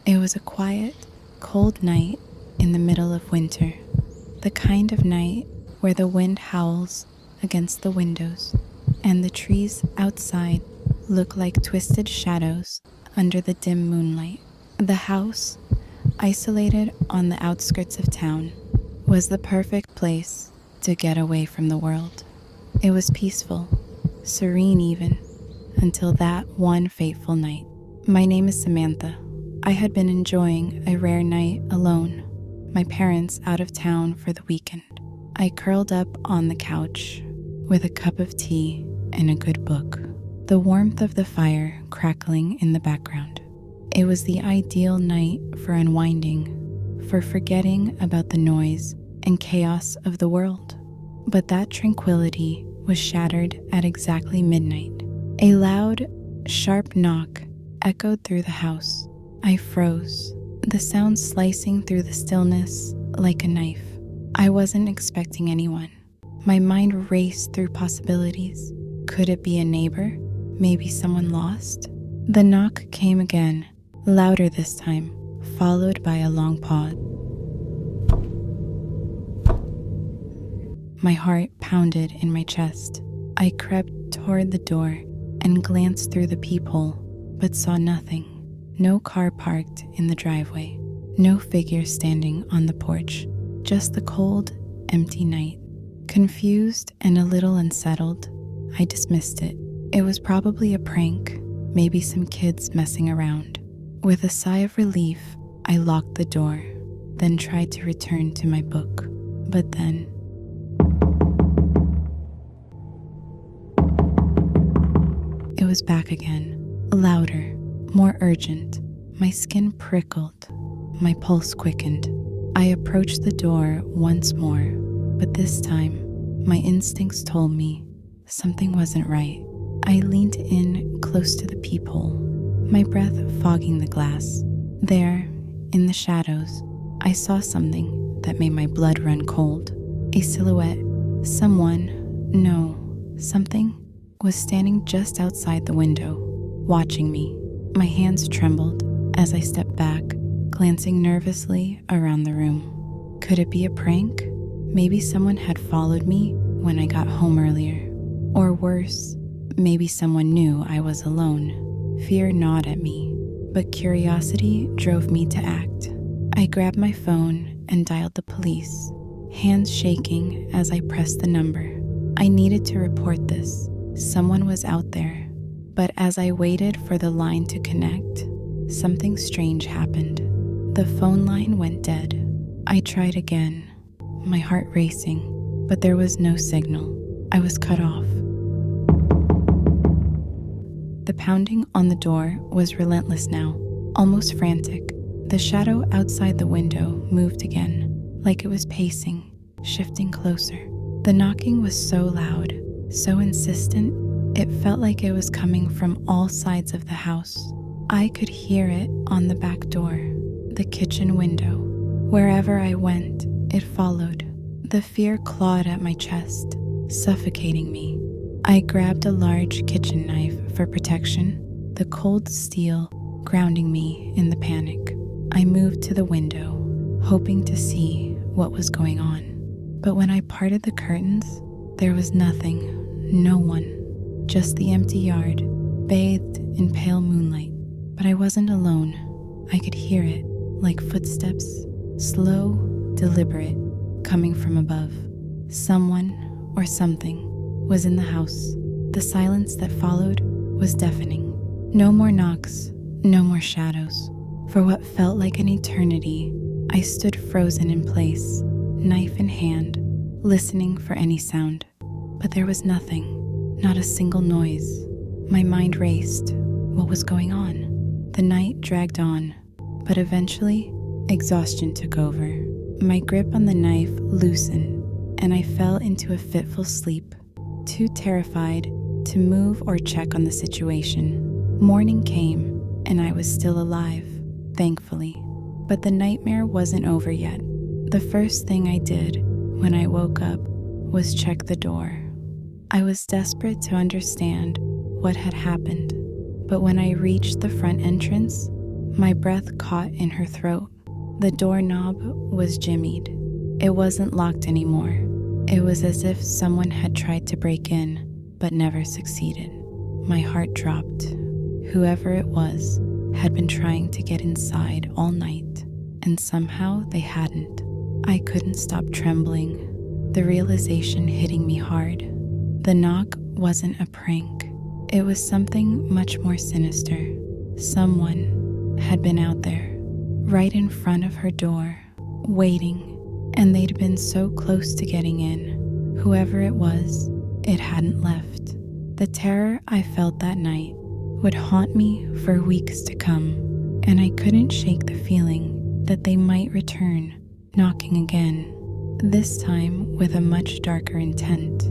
It was a quiet, cold night in the middle of winter, the kind of night where the wind howls against the windows and the trees outside look like twisted shadows under the dim moonlight. The house, isolated on the outskirts of town, was the perfect place to get away from the world. It was peaceful, serene even, until that one fateful night. My name is Samantha. I had been enjoying a rare night alone, my parents out of town for the weekend. I curled up on the couch with a cup of tea and a good book, the warmth of the fire crackling in the background. It was the ideal night for unwinding, for forgetting about the noise and chaos of the world. But that tranquility was shattered at exactly midnight. A loud, sharp knock echoed through the house. I froze, the sound slicing through the stillness like a knife. I wasn't expecting anyone. My mind raced through possibilities. Could it be a neighbor? Maybe someone lost? The knock came again, louder this time, followed by a long pause. My heart pounded in my chest. I crept toward the door and glanced through the peephole, but saw nothing. No car parked in the driveway, no figure standing on the porch, just the cold, empty night. Confused and a little unsettled, I dismissed it. It was probably a prank, maybe some kids messing around. With a sigh of relief, I locked the door, then tried to return to my book. But then, it was back again, louder, more urgent. My skin prickled, my pulse quickened. I approached the door once more, but this time, my instincts told me something wasn't right. I leaned in close to the peephole, my breath fogging the glass. There, in the shadows, I saw something that made my blood run cold. A silhouette, something was standing just outside the window, watching me. My hands trembled as I stepped back, glancing nervously around the room. Could it be a prank? Maybe someone had followed me when I got home earlier. Or worse, maybe someone knew I was alone. Fear gnawed at me, but curiosity drove me to act. I grabbed my phone and dialed the police, hands shaking as I pressed the number. I needed to report this. Someone was out there. But as I waited for the line to connect, something strange happened. The phone line went dead. I tried again, my heart racing, but there was no signal. I was cut off. The pounding on the door was relentless now, almost frantic. The shadow outside the window moved again, like it was pacing, shifting closer. The knocking was so loud, so insistent, it felt like it was coming from all sides of the house. I could hear it on the back door, the kitchen window. Wherever I went, it followed. The fear clawed at my chest, suffocating me. I grabbed a large kitchen knife for protection, the cold steel grounding me in the panic. I moved to the window, hoping to see what was going on. But when I parted the curtains, there was nothing, no one. Just the empty yard, bathed in pale moonlight. But I wasn't alone. I could hear it, like footsteps, slow, deliberate, coming from above. Someone or something was in the house. The silence that followed was deafening. No more knocks, no more shadows. For what felt like an eternity, I stood frozen in place, knife in hand, listening for any sound. But there was nothing. Not a single noise. My mind raced. What was going on? The night dragged on, but eventually, exhaustion took over. My grip on the knife loosened, and I fell into a fitful sleep, too terrified to move or check on the situation. Morning came, and I was still alive, thankfully. But the nightmare wasn't over yet. The first thing I did when I woke up was check the door. I was desperate to understand what had happened, but when I reached the front entrance, My breath caught in her throat. The doorknob was jimmied. It wasn't locked anymore. It was as if someone had tried to break in, but never succeeded. My heart dropped. Whoever it was had been trying to get inside all night, and somehow they hadn't. I couldn't stop trembling, the realization hitting me hard. The knock wasn't a prank. It was something much more sinister. Someone had been out there, right in front of her door, waiting, and they'd been so close to getting in. Whoever it was, it hadn't left. The terror I felt that night would haunt me for weeks to come, and I couldn't shake the feeling that they might return, knocking again, this time with a much darker intent.